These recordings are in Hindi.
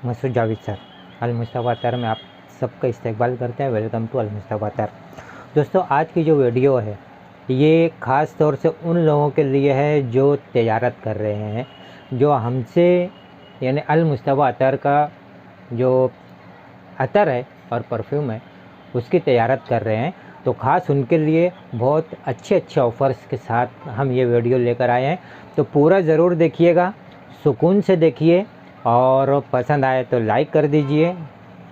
मसूद जावेद सर अल मुस्तफ़ा अतर में आप सबका इस्तकबाल करते हैं। वेलकम टू अल मुस्तफ़ा अतर। दोस्तों, आज की जो वीडियो है ये ख़ास तौर से उन लोगों के लिए है जो तजारत कर रहे हैं, जो हमसे यानी अल मुस्तफ़ा अतर का जो अतर है और परफ्यूम है उसकी तजारत कर रहे हैं। तो ख़ास उनके लिए बहुत अच्छे अच्छे ऑफ़र्स के साथ हम ये वीडियो लेकर आए हैं। तो पूरा ज़रूर देखिएगा, सुकून से देखिए और पसंद आए तो लाइक कर दीजिए।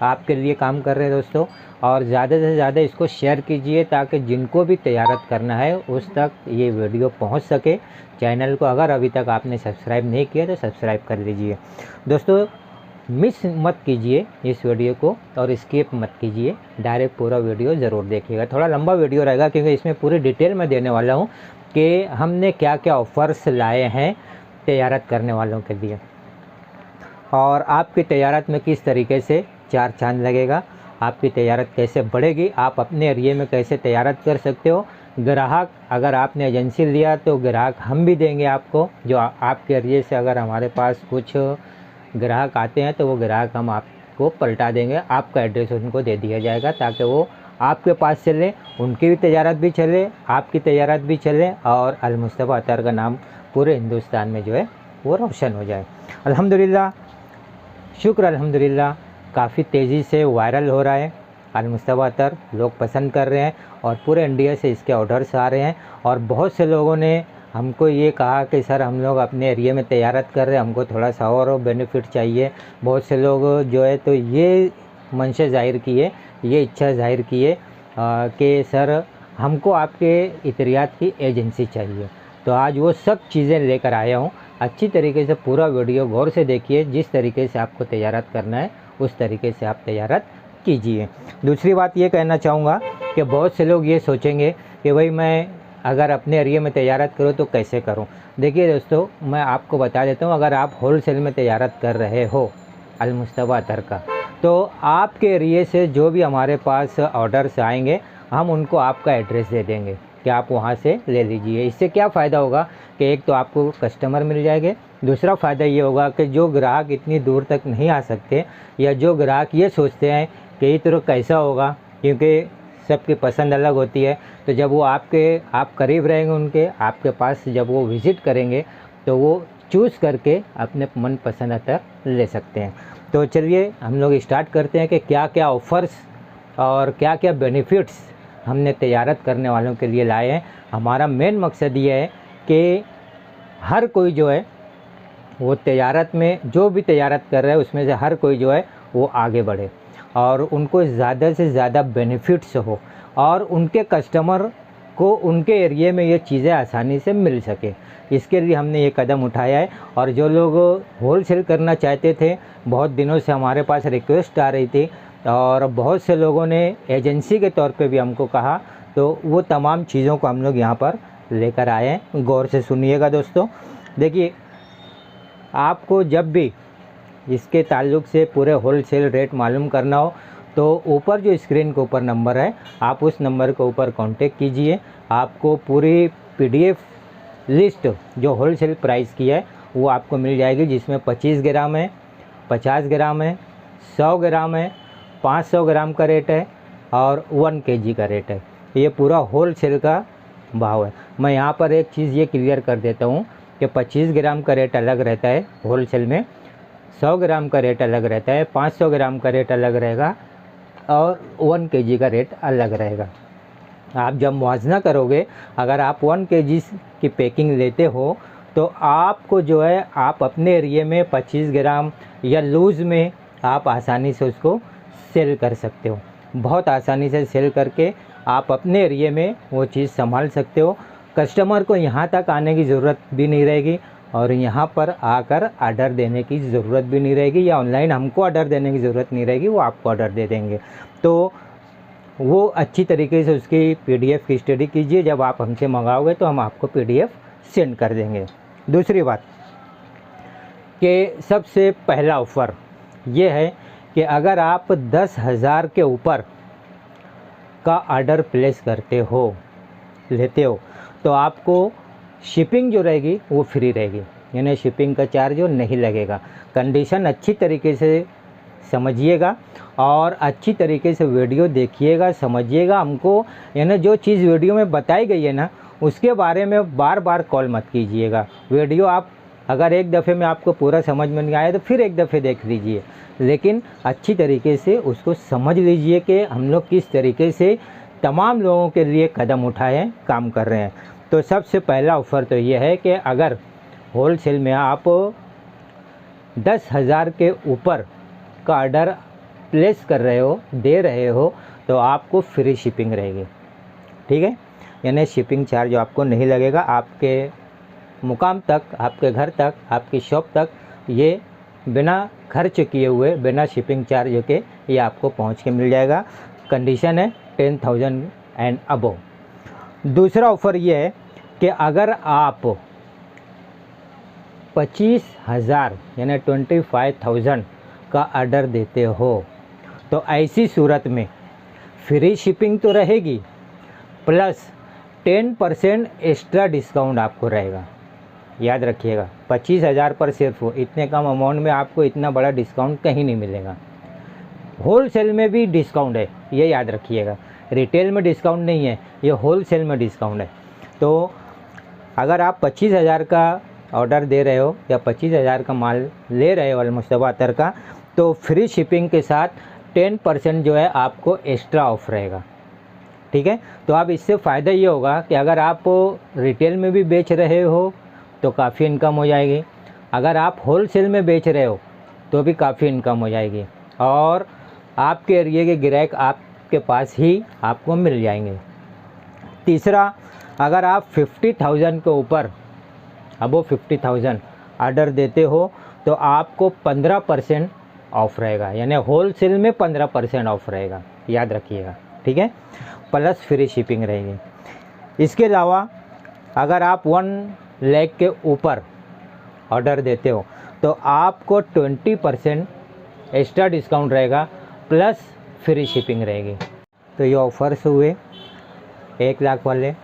आपके लिए काम कर रहे हैं दोस्तों, और ज़्यादा से ज़्यादा इसको शेयर कीजिए ताकि जिनको भी तजारत करना है उस तक ये वीडियो पहुंच सके। चैनल को अगर अभी तक आपने सब्सक्राइब नहीं किया तो सब्सक्राइब कर लीजिए। दोस्तों, मिस मत कीजिए इस वीडियो को और स्किप मत कीजिए, डायरेक्ट पूरा वीडियो ज़रूर देखिएगा। थोड़ा लंबा वीडियो रहेगा क्योंकि इसमें पूरी डिटेल में देने वाला हूँ कि हमने क्या क्या ऑफ़र्स लाए हैं तजारत करने वालों के लिए, और आपकी तजारत में किस तरीके से चार चांद लगेगा, आपकी तजारत कैसे बढ़ेगी, आप अपने एरिए में कैसे तजारत कर सकते हो। ग्राहक अगर आपने एजेंसी लिया तो ग्राहक हम भी देंगे आपको, जो आपके एरिए से अगर हमारे पास कुछ ग्राहक आते हैं तो वो ग्राहक हम आपको पलटा देंगे, आपका एड्रेस उनको दे दिया जाएगा ताकि वो आपके पास चले, उनकी भी तजारत भी चले, आपकी तजारत भी चले और अल मुस्तफ़ा अतर का नाम पूरे हिंदुस्तान में जो है वो रोशन हो जाए। अल्हम्दुलिल्लाह, शुक्र अल्हम्दुलिल्लाह, काफ़ी तेज़ी से वायरल हो रहा है अल मुस्तफ़ा अतर, लोग पसंद कर रहे हैं और पूरे इंडिया से इसके ऑर्डर्स आ रहे हैं। और बहुत से लोगों ने हमको ये कहा कि सर हम लोग अपने एरिया में तजारत कर रहे हैं, हमको थोड़ा सा और बेनिफिट चाहिए। बहुत से लोग जो है तो ये मंशा ज़ाहिर किए, ये इच्छा ज़ाहिर किए कि सर हमको आपके इतरियात की एजेंसी चाहिए। तो आज वो सब चीज़ें लेकर आया हूँ। अच्छी तरीके से पूरा वीडियो गौर से देखिए, जिस तरीके से आपको तजारत करना है उस तरीके से आप तजारत कीजिए। दूसरी बात ये कहना चाहूँगा कि बहुत से लोग ये सोचेंगे कि भाई मैं अगर अपने एरिया में तजारत करूँ तो कैसे करूँ। देखिए दोस्तों, मैं आपको बता देता हूँ, अगर आप होलसेल में तजारत कर रहे हो अल मुस्तफ़ा अतर का, तो आपके एरिए से जो भी हमारे पास ऑर्डर्स आएंगे हम उनको आपका एड्रेस दे देंगे कि आप वहाँ से ले लीजिए। इससे क्या फ़ायदा होगा कि एक तो आपको कस्टमर मिल जाएंगे, दूसरा फ़ायदा ये होगा कि जो ग्राहक इतनी दूर तक नहीं आ सकते या जो ग्राहक ये सोचते हैं कि ये तो कैसा होगा, क्योंकि सबकी पसंद अलग होती है, तो जब वो आप करीब रहेंगे उनके, आपके पास जब वो विज़िट करेंगे तो वो चूज़ करके अपने मन पसंद अतर ले सकते हैं। तो चलिए हम लोग स्टार्ट करते हैं कि क्या क्या ऑफ़र्स और क्या क्या बेनिफिट्स हमने तजारत करने वालों के लिए लाए हैं। हमारा मेन मकसद ये है कि हर कोई जो है वो तजारत में, जो भी तजारत कर रहा है उसमें से हर कोई जो है वो आगे बढ़े और उनको ज़्यादा से ज़्यादा बेनिफिट्स हो और उनके कस्टमर को उनके एरिए में ये चीज़ें आसानी से मिल सके। इसके लिए हमने ये कदम उठाया है। और जो लोग होलसेल करना चाहते थे, बहुत दिनों से हमारे पास रिक्वेस्ट आ रही थी और बहुत से लोगों ने एजेंसी के तौर पे भी हमको कहा, तो वो तमाम चीज़ों को हम लोग यहाँ पर लेकर आए हैं। गौर से सुनिएगा दोस्तों। देखिए, आपको जब भी इसके ताल्लुक़ से पूरे होलसेल रेट मालूम करना हो तो ऊपर जो स्क्रीन के ऊपर नंबर है, आप उस नंबर के ऊपर कांटेक्ट कीजिए। आपको पूरी PDF लिस्ट जो होलसेल प्राइस की है वो आपको मिल जाएगी, जिसमें 25 ग्राम है, 50 ग्राम है, 100 ग्राम है, 500 ग्राम का रेट है और 1 kg का रेट है। ये पूरा होलसेल का भाव है। मैं यहाँ पर एक चीज़ ये क्लियर कर देता हूँ कि 25 ग्राम का रेट अलग रहता है होलसेल में, 100 ग्राम का रेट अलग रहता है, 500 ग्राम का रेट अलग रहेगा और 1 kg का रेट अलग रहेगा। आप जब मुआवजा करोगे, अगर आप 1 kg की पैकिंग लेते हो तो आपको जो है आप अपने एरिए में 25 ग्राम या लूज़ में आप आसानी से उसको सेल कर सकते हो। बहुत आसानी से सेल करके आप अपने एरिए में वो चीज़ संभाल सकते हो। कस्टमर को यहाँ तक आने की ज़रूरत भी नहीं रहेगी और यहाँ पर आकर ऑर्डर देने की ज़रूरत भी नहीं रहेगी, या ऑनलाइन हमको ऑर्डर देने की ज़रूरत नहीं रहेगी, वो आपको ऑर्डर दे देंगे। तो वो अच्छी तरीके से उसकी PDF की स्टडी कीजिए। जब आप हमसे मंगाओगे तो हम आपको PDF सेंड कर देंगे। दूसरी बात कि सबसे पहला ऑफ़र ये है कि अगर आप 10,000 के ऊपर का ऑर्डर प्लेस करते हो, लेते हो, तो आपको शिपिंग जो रहेगी वो फ्री रहेगी, यानी शिपिंग का चार्ज जो नहीं लगेगा। कंडीशन अच्छी तरीके से समझिएगा और अच्छी तरीके से वीडियो देखिएगा, समझिएगा हमको, यानी जो चीज़ वीडियो में बताई गई है ना उसके बारे में बार बार कॉल मत कीजिएगा। वीडियो आप अगर एक दफ़े में आपको पूरा समझ में नहीं आया तो फिर एक दफ़े देख लीजिए, लेकिन अच्छी तरीके से उसको समझ लीजिए कि हम लोग किस तरीके से तमाम लोगों के लिए कदम उठाए काम कर रहे हैं। तो सबसे पहला ऑफ़र तो ये है कि अगर होलसेल में आप 10,000 के ऊपर का ऑर्डर प्लेस कर रहे हो, दे रहे हो, तो आपको फ्री शिपिंग रहेगी। ठीक है, यानी शिपिंग चार्ज आपको नहीं लगेगा। आपके मुकाम तक, आपके घर तक, आपकी शॉप तक ये बिना खर्च किए हुए, बिना शिपिंग चार्ज के ये आपको पहुंच के मिल जाएगा। कंडीशन है 10,000 एंड अबव। दूसरा ऑफ़र ये है कि अगर आप 25,000 यानी 25,000 का ऑर्डर देते हो तो ऐसी सूरत में फ्री शिपिंग तो रहेगी प्लस 10% एक्स्ट्रा डिस्काउंट आपको रहेगा। याद रखिएगा, 25,000 पर सिर्फ इतने कम अमाउंट में आपको इतना बड़ा डिस्काउंट कहीं नहीं मिलेगा। होलसेल में भी डिस्काउंट है, ये याद रखिएगा। रिटेल में डिस्काउंट नहीं है, ये होलसेल में डिस्काउंट है। तो अगर आप 25,000 का ऑर्डर दे रहे हो या 25,000 का माल ले रहे हो अलमुस्तफा अतर का, तो फ्री शिपिंग के साथ 10% जो है आपको एक्स्ट्रा ऑफ रहेगा। ठीक है, तो अब इससे फ़ायदा ये होगा कि अगर आप रिटेल में भी बेच रहे हो तो काफ़ी इनकम हो जाएगी, अगर आप होलसेल में बेच रहे हो तो भी काफ़ी इनकम हो जाएगी और आपके एरिए के ग्राहक आपके पास ही आपको मिल जाएंगे। तीसरा, अगर आप 50,000 के ऊपर, अबो 50,000 ऑर्डर देते हो तो आपको 15% ऑफ रहेगा, यानी होलसेल में 15% ऑफ रहेगा, याद रखिएगा। ठीक है, प्लस फ्री शिपिंग रहेगी। इसके अलावा अगर आप 1 लाख के ऊपर ऑर्डर देते हो तो आपको 20% एक्स्ट्रा डिस्काउंट रहेगा प्लस फ्री शिपिंग रहेगी। तो ये ऑफ़र्स हुए 1 लाख वाले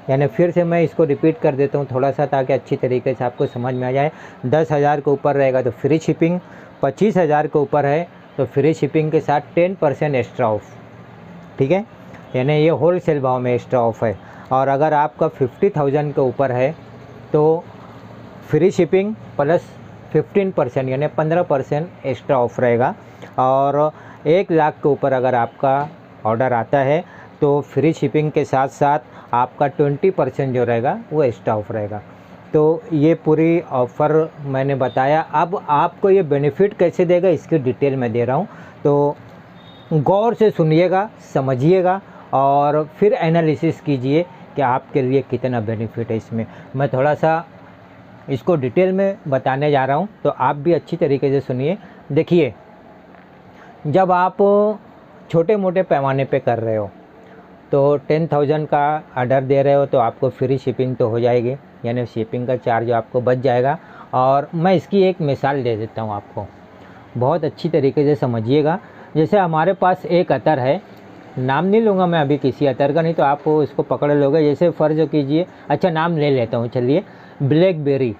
यानी फिर से मैं इसको रिपीट कर देता हूँ थोड़ा सा ताकि अच्छी तरीके से आपको समझ में आ जाए। 10,000 के ऊपर रहेगा तो फ्री शिपिंग, 25,000 के ऊपर है तो फ्री शिपिंग के साथ 10% एक्स्ट्रा ऑफ। ठीक है, यानी ये होलसेल भाव में एक्स्ट्रा ऑफ है। और अगर आपका 50,000 के ऊपर है तो फ्री शिपिंग प्लस 15% यानी 15% एक्स्ट्रा ऑफ रहेगा। और 1 लाख के ऊपर अगर आपका ऑर्डर आता है तो फ्री शिपिंग के साथ साथ आपका 20% जो रहेगा वो एक्स्ट्रा ऑफ रहेगा। तो ये पूरी ऑफ़र मैंने बताया। अब आपको ये बेनिफिट कैसे देगा इसकी डिटेल में दे रहा हूँ, तो गौर से सुनिएगा, समझिएगा और फिर एनालिसिस कीजिए कि आपके लिए कितना बेनिफिट है इसमें। मैं थोड़ा सा इसको डिटेल में बताने जा रहा हूँ तो आप भी अच्छी तरीके से सुनिए। देखिए, जब आप छोटे मोटे पैमाने पे कर रहे हो तो 10,000 का ऑर्डर दे रहे हो तो आपको फ्री शिपिंग तो हो जाएगी, यानी शिपिंग का चार्ज आपको बच जाएगा। और मैं इसकी एक मिसाल दे देता हूँ आपको, बहुत अच्छी तरीके से समझिएगा। जैसे हमारे पास एक अतर है, नाम नहीं लूँगा मैं अभी किसी अतर का, नहीं तो आप इसको पकड़ लोगे। जैसे फ़र्ज़ कीजिए, अच्छा नाम ले लेता हूँ, चलिए ब्लैकबेरी,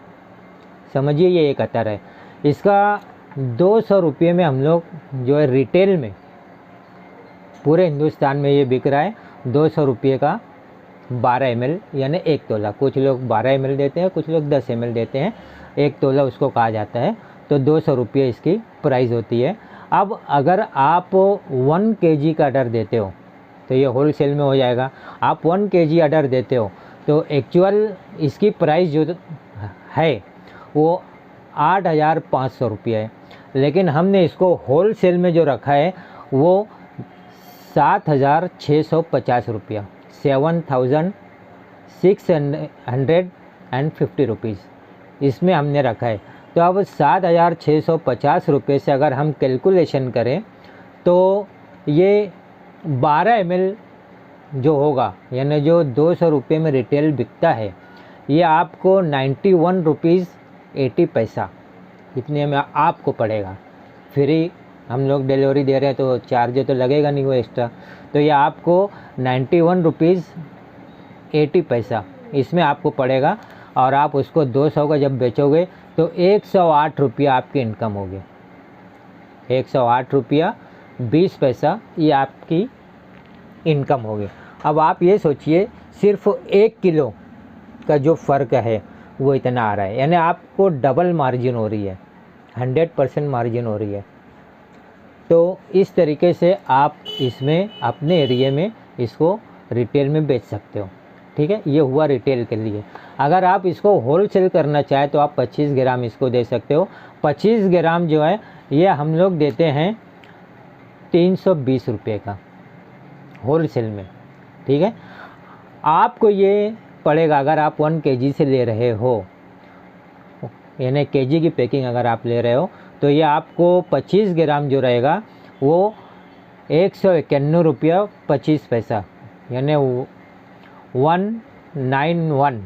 समझिए ये एक अतर है। इसका 200 रुपये में हम लोग जो है रिटेल में पूरे हिंदुस्तान में ये बिक रहा है 200 रुपये का 12 ml यानी 1 तोला। कुछ लोग 12 ml देते हैं, कुछ लोग 10 ml देते हैं, 1 तोला उसको कहा जाता है। तो 200 रुपये इसकी प्राइस होती है। अब अगर आप 1 kg का ऑर्डर देते हो तो ये होलसेल में हो जाएगा। आप 1 kg ऑर्डर देते हो तो एक्चुअल इसकी प्राइस जो है वो 8,500 रुपये है, लेकिन हमने इसको होलसेल में जो रखा है वो 7,650 रुपया, 7,650 रुपीज़ इसमें हमने रखा है। तो अब 7,650 रुपये से अगर हम कैलकुलेशन करें तो ये 12 ml जो होगा, यानी जो 200 रुपये में रिटेल बिकता है, ये आपको 91 रुपीज़ 80 पैसा इतने में आपको पड़ेगा। फ्री हम लोग डिलीवरी दे रहे हैं तो चार्ज तो लगेगा नहीं वो एक्स्ट्रा, तो ये आपको 91 रुपीज़ 80 पैसा इसमें आपको पड़ेगा। और आप उसको 200 का जब बेचोगे तो 108 रुपया आपकी इनकम होगी। 108 रुपया 20 पैसा ये आपकी इनकम होगी। अब आप ये सोचिए सिर्फ 1 किलो का जो फ़र्क है वो इतना आ रहा है, यानी आपको डबल मार्जिन हो रही है, 100% मार्जिन हो रही है। तो इस तरीके से आप इसमें अपने एरिया में इसको रिटेल में बेच सकते हो। ठीक है, ये हुआ रिटेल के लिए। अगर आप इसको होलसेल करना चाहे तो आप 25 ग्राम इसको दे सकते हो। 25 ग्राम जो है ये हम लोग देते हैं 320 रुपये का होलसेल में। ठीक है, आपको ये पड़ेगा अगर आप 1 kg से ले रहे हो, यानी kg की पैकिंग अगर आप ले रहे हो तो ये आपको 25 ग्राम जो रहेगा वो 191 रुपया 25 पैसा, यानी 191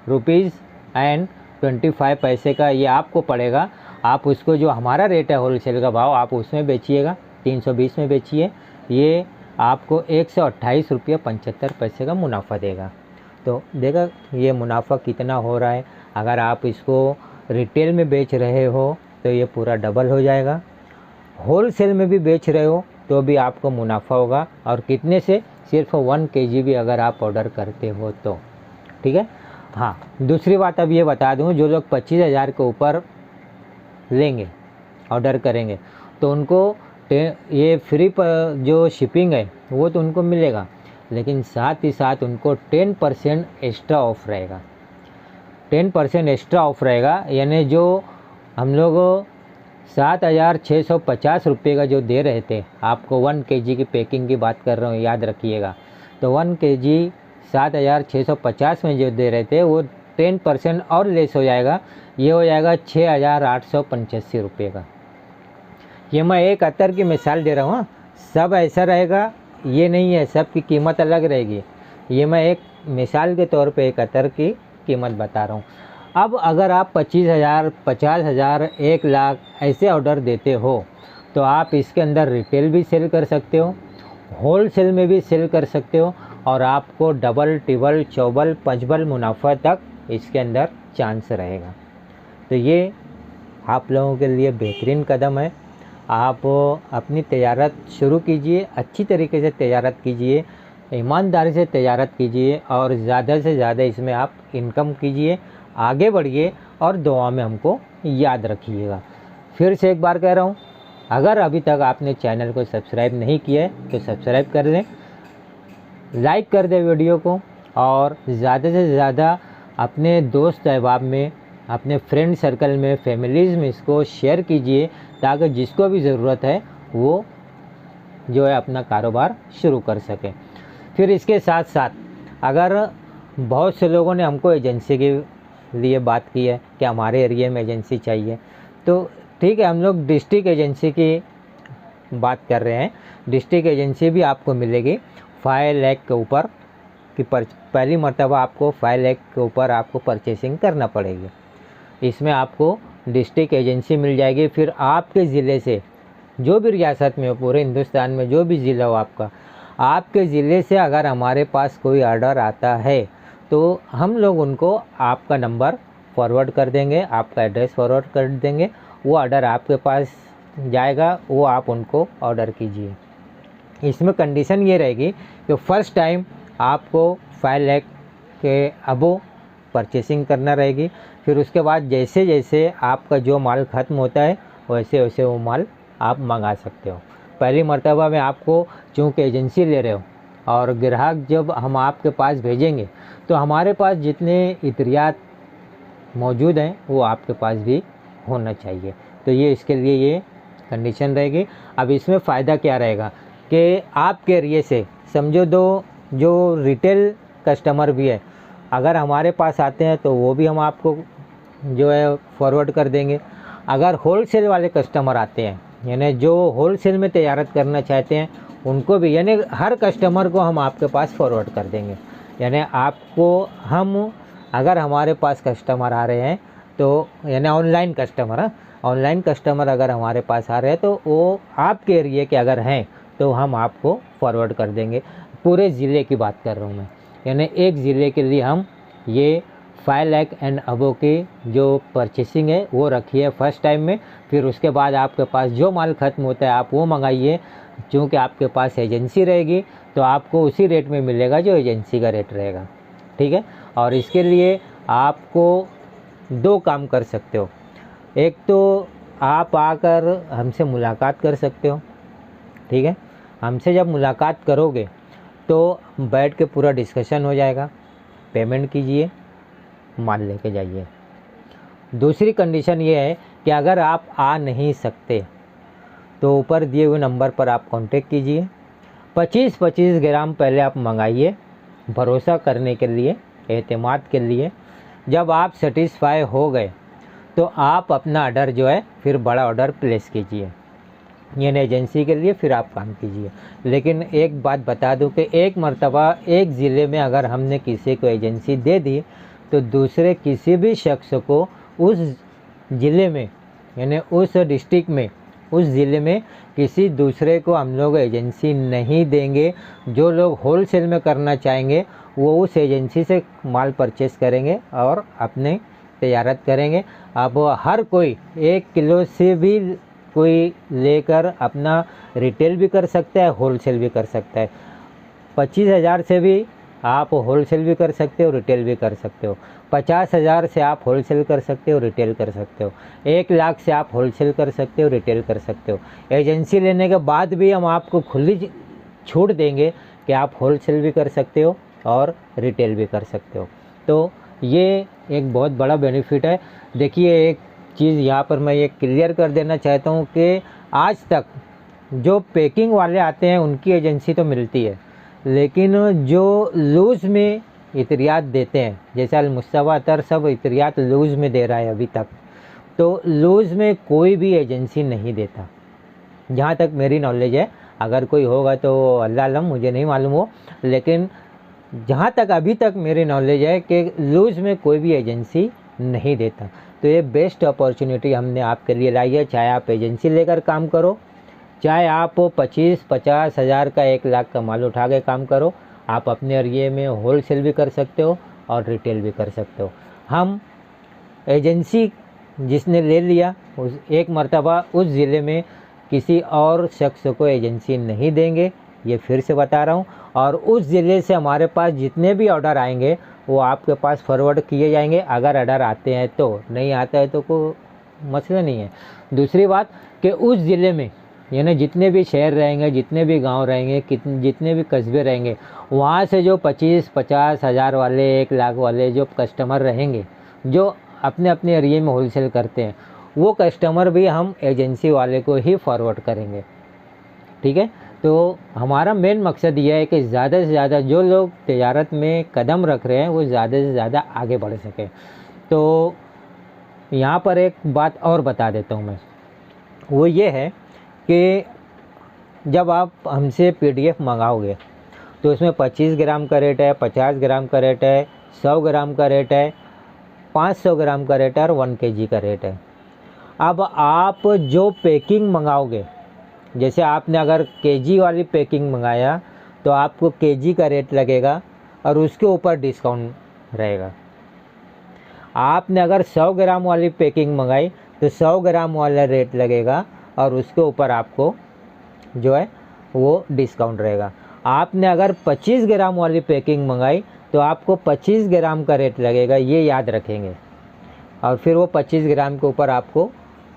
रुपीज़ एंड 25 पैसे का ये आपको पड़ेगा। आप उसको जो हमारा रेट है होलसेल का भाव आप उसमें बेचिएगा, 320 में बेचिए, ये आपको 128 रुपया 75 पैसे का मुनाफा देगा। तो देखा ये मुनाफा कितना हो रहा है। अगर आप इसको रिटेल में बेच रहे हो तो ये पूरा डबल हो जाएगा, होलसेल में भी बेच रहे हो तो भी आपको मुनाफा होगा। और कितने से, सिर्फ 1 kg भी अगर आप ऑर्डर करते हो तो। ठीक है। हाँ, दूसरी बात अब ये बता दूं, जो लोग 25,000 के ऊपर लेंगे, ऑर्डर करेंगे, तो उनको ये फ्री पर जो शिपिंग है वो तो उनको मिलेगा, लेकिन साथ ही साथ उनको 10% एक्स्ट्रा ऑफ रहेगा। 10% एक्स्ट्रा ऑफ रहेगा, यानी जो हम लोग 7,650 रुपये का जो दे रहे थे आपको, 1 kg की पैकिंग की बात कर रहा हूँ, याद रखिएगा। तो 1 kg 7,650 में जो दे रहे थे वो 10% और लेस हो जाएगा, ये हो जाएगा 6,885 रुपये का। ये मैं एक अत्तर की मिसाल दे रहा हूँ, सब ऐसा रहेगा ये नहीं है, सब की कीमत अलग रहेगी। ये मैं एक मिसाल के तौर पे एक अत्तर की कीमत बता रहा हूँ। अब अगर आप 25,000, 50,000, 1 लाख ऐसे ऑर्डर देते हो तो आप इसके अंदर रिटेल भी सेल कर सकते हो, होलसेल में भी सेल कर सकते हो, और आपको डबल, ट्रिपल, चौबल, पंचबल मुनाफा तक इसके अंदर चांस रहेगा। तो ये आप लोगों के लिए बेहतरीन कदम है। आप अपनी तजारत शुरू कीजिए, अच्छी तरीके से तजारत कीजिए, ईमानदारी से तजारत कीजिए और ज़्यादा से ज़्यादा इसमें आप इनकम कीजिए, आगे बढ़िए और दुआ में हमको याद रखिएगा। फिर से एक बार कह रहा हूँ, अगर अभी तक आपने चैनल को सब्सक्राइब नहीं किया है तो सब्सक्राइब कर दें, लाइक कर दें वीडियो को, और ज़्यादा से ज़्यादा अपने दोस्त अहबाब में, अपने फ्रेंड सर्कल में, फैमिलीज़ में इसको शेयर कीजिए, ताकि जिसको भी ज़रूरत है वो जो है अपना कारोबार शुरू कर सके। फिर इसके साथ साथ अगर बहुत से लोगों ने हमको एजेंसी के लिए बात की है कि हमारे एरिया में एजेंसी चाहिए, तो ठीक है, हम लोग डिस्ट्रिक्ट एजेंसी की बात कर रहे हैं। डिस्ट्रिक्ट एजेंसी भी आपको मिलेगी 5 लाख के ऊपर कि पहली मर्तबा आपको 5 लाख के ऊपर आपको परचेसिंग करना पड़ेगी। इसमें आपको डिस्ट्रिक्ट एजेंसी मिल जाएगी। फिर आपके ज़िले से, जो भी रियासत में हो, पूरे हिंदुस्तान में जो भी ज़िला हो आपका, आपके ज़िले से अगर हमारे पास कोई ऑर्डर आता है तो हम लोग उनको आपका नंबर फॉरवर्ड कर देंगे, आपका एड्रेस फॉरवर्ड कर देंगे, वो ऑर्डर आपके पास जाएगा, वो आप उनको ऑर्डर कीजिए। इसमें कंडीशन ये रहेगी कि फ़र्स्ट टाइम आपको 5 लाख के अबो परचेसिंग करना रहेगी। फिर उसके बाद जैसे जैसे आपका जो माल ख़त्म होता है वैसे वैसे वो माल आप मंगा सकते हो। पहली मर्तबा में आपको, चूँकि एजेंसी ले रहे हो और ग्राहक जब हम आपके पास भेजेंगे तो हमारे पास जितने इतरियात मौजूद हैं वो आपके पास भी होना चाहिए। तो ये इसके लिए ये कंडीशन रहेगी। अब इसमें फ़ायदा क्या रहेगा कि आपके एरिए से समझो दो जो रिटेल कस्टमर भी है, अगर हमारे पास आते हैं तो वो भी हम आपको जो है फॉरवर्ड कर देंगे। अगर होलसेल वाले कस्टमर आते हैं, यानी जो होलसेल में तजारत करना चाहते हैं, उनको भी, यानी हर कस्टमर को हम आपके पास फॉरवर्ड कर देंगे। यानी आपको हम, अगर हमारे पास कस्टमर आ रहे हैं तो, यानी ऑनलाइन कस्टमर, ऑनलाइन कस्टमर अगर हमारे पास आ रहे हैं तो वो आपके एरिए के अगर हैं तो हम आपको फॉरवर्ड कर देंगे। पूरे ज़िले की बात कर रहा हूँ मैं, यानी एक ज़िले के लिए हम ये 5 लाख एंड अबो की जो परचेसिंग है वो रखिए फर्स्ट टाइम में। फिर उसके बाद आपके पास जो माल ख़त्म होता है आप वो मंगाइए। क्योंकि आपके पास एजेंसी रहेगी तो आपको उसी रेट में मिलेगा जो एजेंसी का रेट रहेगा, ठीक है। और इसके लिए आपको 2 काम कर सकते हो। एक तो आप आकर हमसे मुलाकात कर सकते हो, ठीक है। हमसे जब मुलाकात करोगे तो बैठ के पूरा डिस्कशन हो जाएगा। पेमेंट कीजिए, माल लेके जाइए। दूसरी कंडीशन ये है कि अगर आप आ नहीं सकते तो ऊपर दिए हुए नंबर पर आप कांटेक्ट कीजिए। 25-25 ग्राम पहले आप मंगाइए, भरोसा करने के लिए, एतमाद के लिए। जब आप सेटिस्फाई हो गए तो आप अपना ऑर्डर जो है फिर बड़ा ऑर्डर प्लेस कीजिए, यानी एजेंसी के लिए फिर आप काम कीजिए। लेकिन एक बात बता दूं कि एक मर्तबा एक ज़िले में अगर हमने किसी को एजेंसी दे दी तो दूसरे किसी भी शख्स को उस ज़िले में, यानी उस डिस्ट्रिक्ट में, उस ज़िले में किसी दूसरे को हम लोग एजेंसी नहीं देंगे। जो लोग होलसेल में करना चाहेंगे वो उस एजेंसी से माल परचेस करेंगे और अपने तजारत करेंगे। अब हर कोई 1 किलो से भी कोई लेकर अपना रिटेल भी कर सकता है, होलसेल भी कर सकता है। 25,000 से भी आप होलसेल भी कर सकते हो, रिटेल भी कर सकते हो। 50,000 से आप होलसेल कर सकते हो, रिटेल कर सकते हो। 1 लाख से आप होलसेल कर सकते हो, रिटेल कर सकते हो। एजेंसी लेने के बाद भी हम आपको खुली छूट देंगे कि आप होलसेल भी कर सकते हो और रिटेल भी कर सकते हो। तो ये एक बहुत बड़ा बेनिफिट है। देखिए, एक चीज़ यहाँ पर मैं ये क्लियर कर देना चाहता हूँ कि आज तक जो पैकिंग वाले आते हैं उनकी एजेंसी तो मिलती है, लेकिन जो लूज़ में इतरियात देते हैं, जैसे अल-मुस्तफ़ा अतर सब इतरियात लूज़ में दे रहा है अभी तक, तो लूज़ में कोई भी एजेंसी नहीं देता, जहाँ तक मेरी नॉलेज है। अगर कोई होगा तो अल्लाह अलम, मुझे नहीं मालूम हो, लेकिन जहाँ तक अभी तक मेरी नॉलेज है कि लूज़ में कोई भी एजेंसी नहीं देता। तो ये बेस्ट अपॉर्चुनिटी हमने आपके लिए लाई है। चाहे आप एजेंसी लेकर काम करो, चाहे आप 25-50 हज़ार का 1 लाख का माल उठा के काम करो, आप अपने एरिए में होलसेल भी कर सकते हो और रिटेल भी कर सकते हो। हम एजेंसी जिसने ले लिया उस एक मर्तबा उस ज़िले में किसी और शख्स को एजेंसी नहीं देंगे, ये फिर से बता रहा हूँ। और उस ज़िले से हमारे पास जितने भी ऑर्डर आएंगे वो आपके पास फॉरवर्ड किए जाएंगे, अगर ऑर्डर आते हैं तो। नहीं आता है तो कोई मसला नहीं है। दूसरी बात कि उस ज़िले में यानी जितने भी शहर रहेंगे, जितने भी गांव रहेंगे, जितने भी कस्बे रहेंगे, वहाँ से जो 25-50 हज़ार वाले, 1 लाख वाले जो कस्टमर रहेंगे, जो अपने अपने एरिए में होलसेल करते हैं, वो कस्टमर भी हम एजेंसी वाले को ही फॉरवर्ड करेंगे, ठीक है। तो हमारा मेन मकसद ये है कि ज़्यादा से ज़्यादा जो लोग तिजारत में कदम रख रहे हैं वो ज़्यादा से ज़्यादा आगे बढ़ सकें। तो यहाँ पर एक बात और बता देता हूँ मैं, वो ये है कि जब आप हमसे PDF मंगाओगे तो उसमें 25 ग्राम का रेट है, 50 ग्राम का रेट है, 100 ग्राम का रेट है, 500 ग्राम का रेट है और 1 kg का रेट है। अब आप जो पैकिंग मंगाओगे, जैसे आपने अगर केजी वाली पैकिंग मंगाया तो आपको केजी का रेट लगेगा और उसके ऊपर डिस्काउंट रहेगा। आपने अगर 100 ग्राम वाली पैकिंग मंगाई तो 100 ग्राम वाला रेट लगेगा और उसके ऊपर आपको जो है वो डिस्काउंट रहेगा। आपने अगर 25 ग्राम वाली पैकिंग मंगाई तो आपको 25 ग्राम का रेट लगेगा, ये याद रखेंगे। और फिर वो 25 ग्राम के ऊपर आपको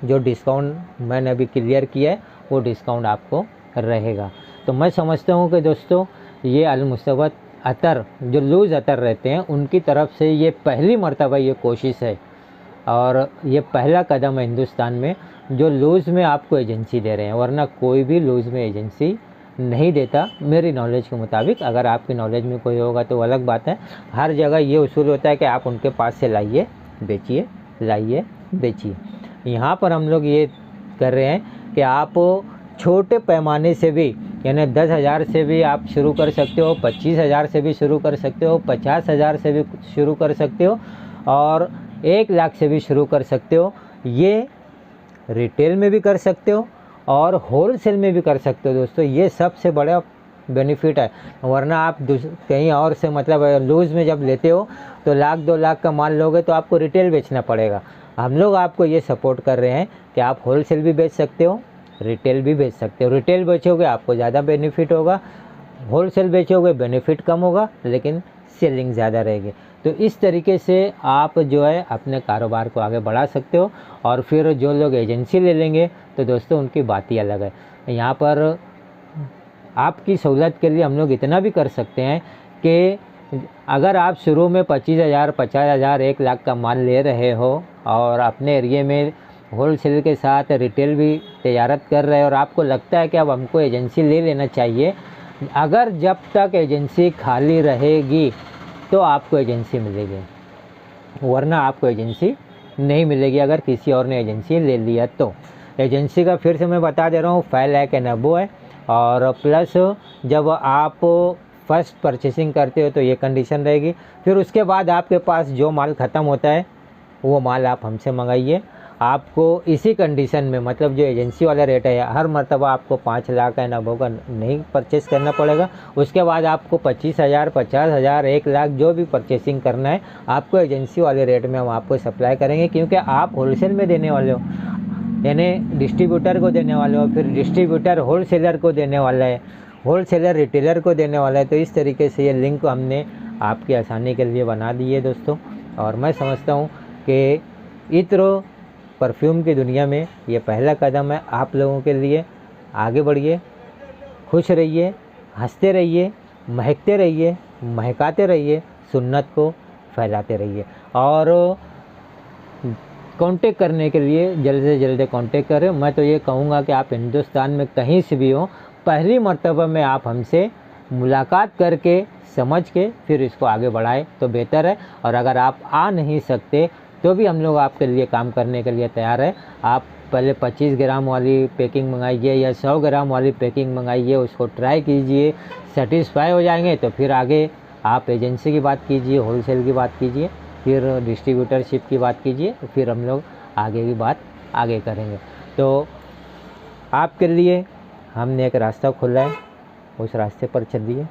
जो डिस्काउंट मैंने अभी क्लियर किया है वो डिस्काउंट आपको रहेगा। तो मैं समझता हूँ कि दोस्तों ये अल-मुस्तफ़ा अतर जो लूज़ अतर रहते हैं उनकी तरफ से ये पहली मर्तबा ये कोशिश है और ये पहला कदम है हिंदुस्तान में जो लूज़ में आपको एजेंसी दे रहे हैं, वरना कोई भी लूज़ में एजेंसी नहीं देता मेरी नॉलेज के मुताबिक। अगर आपकी नॉलेज में कोई होगा तो अलग बात है। हर जगह ये उसूल होता है कि आप उनके पास से लाइए बेचिए, लाइए बेचिए। यहाँ पर हम लोग ये कर रहे हैं कि आप छोटे पैमाने से भी, यानी 10,000 से भी आप शुरू कर सकते हो, 25,000 से भी शुरू कर सकते हो, 50,000 से भी शुरू कर सकते हो और 1 लाख से भी शुरू कर सकते हो। ये रिटेल में भी कर सकते हो और होलसेल में भी कर सकते हो। दोस्तों ये सबसे बड़ा बेनिफिट है, वरना आप कहीं और से मतलब लूज़ में जब लेते हो तो 1-2 लाख का माल लोगे तो आपको रिटेल बेचना पड़ेगा। हम लोग आपको ये सपोर्ट कर रहे हैं कि आप होलसेल भी बेच सकते हो, रिटेल भी बेच सकते हो। रिटेल बेचोगे आपको ज़्यादा बेनिफिट होगा, होलसेल बेचोगे बेनिफिट कम होगा लेकिन सेलिंग ज़्यादा रहेगी। तो इस तरीके से आप जो है अपने कारोबार को आगे बढ़ा सकते हो। और फिर जो लोग एजेंसी ले लेंगे तो दोस्तों उनकी बात ही अलग है। यहाँ पर आपकी सहूलत के लिए हम लोग इतना भी कर सकते हैं कि अगर आप शुरू में 25,000, 50,000, 1 लाख का माल ले रहे हो और अपने एरिए में होलसेल के साथ रिटेल भी तजारत कर रहे हो और आपको लगता है कि अब हमको एजेंसी ले लेना चाहिए, अगर जब तक एजेंसी खाली रहेगी तो आपको एजेंसी मिलेगी, वरना आपको एजेंसी नहीं मिलेगी अगर किसी और ने एजेंसी ले लिया तो। एजेंसी का फिर से मैं बता दे रहा हूँ 5 लाख एंड अबव है। और प्लस जब आप फर्स्ट परचेसिंग करते हो तो ये कंडीशन रहेगी। फिर उसके बाद आपके पास जो माल ख़त्म होता है वो माल आप हमसे मंगाइए। आपको इसी कंडीशन में मतलब जो एजेंसी वाला रेट है, हर मरतबा आपको 5 लाख एंड अबव का नहीं परचेस करना पड़ेगा। उसके बाद आपको 25,000, 50,000, 1 लाख जो भी परचेसिंग करना है आपको एजेंसी वाले रेट में हम आपको सप्लाई करेंगे, क्योंकि आप होलसेल में देने वाले हो, यानी डिस्ट्रीब्यूटर को देने वाले हो, फिर डिस्ट्रीब्यूटर होलसेलर को देने वाला है, होलसेलर रिटेलर को देने वाला है। तो इस तरीके से ये लिंक हमने आपकी आसानी के लिए बना दी है दोस्तों। और मैं समझता हूँ कि इत्र परफ्यूम की दुनिया में ये पहला कदम है आप लोगों के लिए। आगे बढ़िए, खुश रहिए, हंसते रहिए, महकते रहिए, महकाते रहिए, सुन्नत को फैलाते रहिए। और कांटेक्ट करने के लिए जल्द से जल्द कांटेक्ट करें। मैं तो ये कहूँगा कि आप हिंदुस्तान में कहीं से भी हो, पहली मर्तबा में आप हमसे मुलाकात करके समझ के फिर इसको आगे बढ़ाएं तो बेहतर है। और अगर आप आ नहीं सकते तो भी हम लोग आपके लिए काम करने के लिए तैयार है। आप पहले 25 ग्राम वाली पैकिंग मंगाइए या 100 ग्राम वाली पैकिंग मंगाइए, उसको ट्राई कीजिए, सेटिस्फाई हो जाएंगे तो फिर आगे आप एजेंसी की बात कीजिए, होलसेल की बात कीजिए, फिर डिस्ट्रीब्यूटरशिप की बात कीजिए, फिर हम लोग आगे की बात आगे करेंगे। तो आपके लिए हमने एक रास्ता खोला है, उस रास्ते पर चलिए।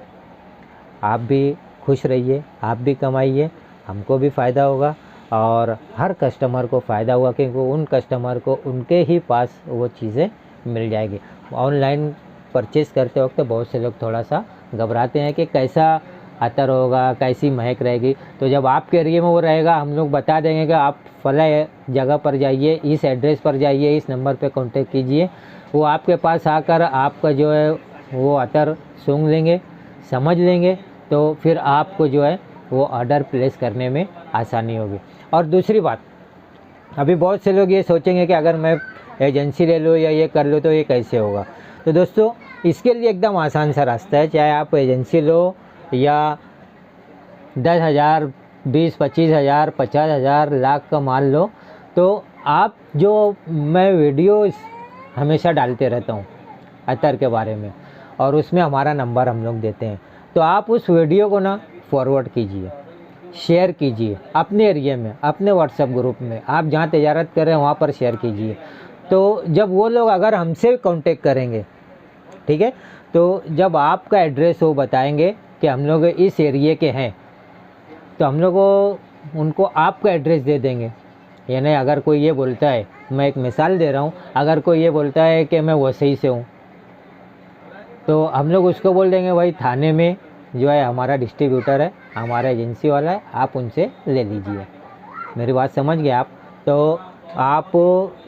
आप भी खुश रहिए, आप भी कमाइए, हमको भी फ़ायदा होगा और हर कस्टमर को फ़ायदा हुआ, क्योंकि उन कस्टमर को उनके ही पास वो चीज़ें मिल जाएगी। ऑनलाइन परचेज़ करते वक्त बहुत से लोग थोड़ा सा घबराते हैं कि कैसा अतर होगा, कैसी महक रहेगी। तो जब आपके एरिया में वो रहेगा, हम लोग बता देंगे कि आप फला जगह पर जाइए, इस एड्रेस पर जाइए, इस नंबर पे कांटेक्ट कीजिए। वो आपके पास आकर आपका जो है वो अतर सूंघ लेंगे, समझ लेंगे, तो फिर आपको जो है वो ऑर्डर प्लेस करने में आसानी होगी। और दूसरी बात, अभी बहुत से लोग ये सोचेंगे कि अगर मैं एजेंसी ले लूँ या ये कर लूँ तो ये कैसे होगा। तो दोस्तों इसके लिए एकदम आसान सा रास्ता है। चाहे आप एजेंसी लो या 10,000, 20, 25,000, 50,000, लाख का माल लो, तो आप जो मैं वीडियो हमेशा डालते रहता हूँ अतर के बारे में, और उसमें हमारा नंबर हम लोग देते हैं। तो आप उस वीडियो को ना फॉरवर्ड कीजिए, शेयर कीजिए अपने एरिया में, अपने व्हाट्सएप ग्रुप में, आप जहाँ तजारत कर रहे हैं वहाँ पर शेयर कीजिए। तो जब वो लोग अगर हमसे कांटेक्ट करेंगे, ठीक है, तो जब आपका एड्रेस वो बताएंगे कि हम लोग इस एरिए के हैं, तो हम लोग उनको आपका एड्रेस दे देंगे। यानी अगर कोई ये बोलता है, मैं एक मिसाल दे रहा हूँ, अगर कोई ये बोलता है कि मैं वसई से हूँ, तो हम लोग उसको बोल देंगे भाई थाने में जो है हमारा डिस्ट्रीब्यूटर है, हमारा एजेंसी वाला है, आप उनसे ले लीजिए। मेरी बात समझ गए आप? तो आप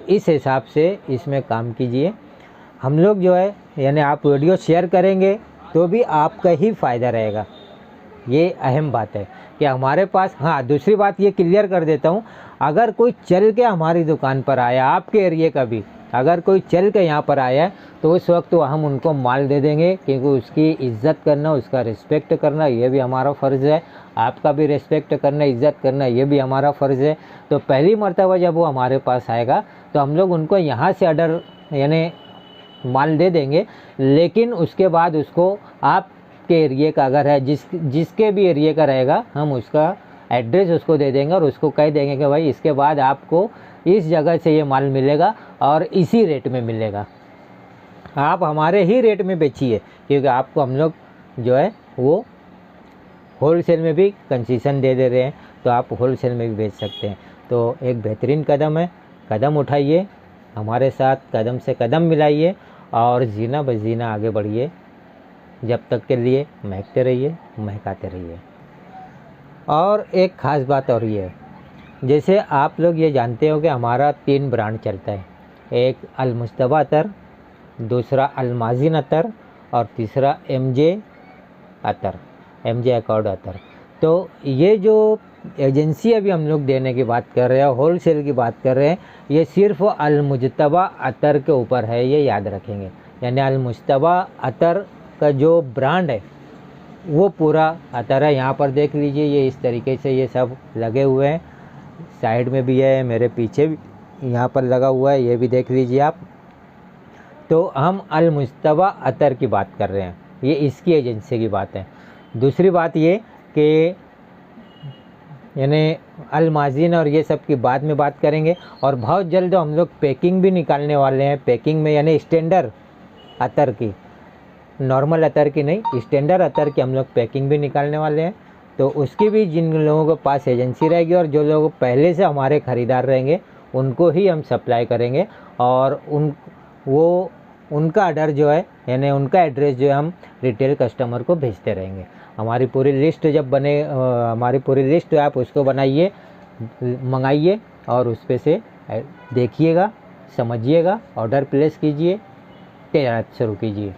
इस हिसाब से इसमें काम कीजिए। हम लोग जो है यानी आप वीडियो शेयर करेंगे तो भी आपका ही फ़ायदा रहेगा। ये अहम बात है कि हमारे पास, हाँ दूसरी बात ये क्लियर कर देता हूँ, अगर कोई चल के हमारी दुकान पर आया, आपके एरिए का भी अगर कोई चल के यहाँ पर आया है, तो उस वक्त हम उनको माल दे देंगे, क्योंकि उसकी इज़्ज़त करना, उसका रिस्पेक्ट करना ये भी हमारा फ़र्ज़ है। आपका भी रिस्पेक्ट करना, इज़्ज़त करना ये भी हमारा फ़र्ज़ है। तो पहली मर्तबा जब वो हमारे पास आएगा तो हम लोग उनको यहाँ से ऑर्डर यानी माल दे देंगे, लेकिन उसके बाद उसको आपके एरिए का अगर है, जिसके भी एरिए का रहेगा, हम उसका एड्रेस उसको दे देंगे और उसको कह देंगे कि भाई इसके बाद आपको इस जगह से ये माल मिलेगा और इसी रेट में मिलेगा। आप हमारे ही रेट में बेचिए, क्योंकि आपको हम लोग जो है वो होलसेल में भी कंसेशन दे रहे हैं, तो आप होलसेल में भी बेच सकते हैं। तो एक बेहतरीन कदम है, कदम उठाइए, हमारे साथ कदम से कदम मिलाइए और जीना बजीना आगे बढ़िए। जब तक के लिए महकते रहिए, महकाते रहिए। और एक ख़ास बात और ये है, जैसे आप लोग ये जानते हो कि हमारा 3 ब्रांड चलता है, एक अल-मुस्तबा अतर, दूसरा अल-माज़िन अतर और तीसरा MJ अतर, MJ अकॉर्ड अतर। तो ये जो एजेंसी अभी हम लोग देने की बात कर रहे हैं, होलसेल की बात कर रहे हैं, ये सिर्फ अल-मुज्तबा अतर के ऊपर है, ये याद रखेंगे। यानी अल-मुज्तबा अतर का जो ब्रांड है वो पूरा अतर है। यहाँ पर देख लीजिए, ये इस तरीके से ये सब लगे हुए हैं, साइड में भी है, मेरे पीछे भी यहाँ पर लगा हुआ है, ये भी देख लीजिए आप। तो हम अल-मुज्तबा अतर की बात कर रहे हैं, ये इसकी एजेंसी की बात है। दूसरी बात ये कि यानी अल-माज़िन और ये सब की बाद में बात करेंगे, और बहुत जल्द हम लोग पैकिंग भी निकालने वाले हैं। पैकिंग में यानी स्टैंडर्ड अतर की, नॉर्मल अतर की नहीं, स्टैंडर्ड अतर की हम लोग पैकिंग भी निकालने वाले हैं। तो उसकी भी जिन लोगों के पास एजेंसी रहेगी और जो लोग पहले से हमारे ख़रीदार रहेंगे उनको ही हम सप्लाई करेंगे, और उनका ऑर्डर जो है यानी उनका एड्रेस जो है हम रिटेल कस्टमर को भेजते रहेंगे। हमारी पूरी लिस्ट जब बने, हमारी पूरी लिस्ट आप उसको बनाइए, मंगाइए और उस पे से देखिएगा, समझिएगा, ऑर्डर प्लेस कीजिए, तैयार शुरू कीजिए।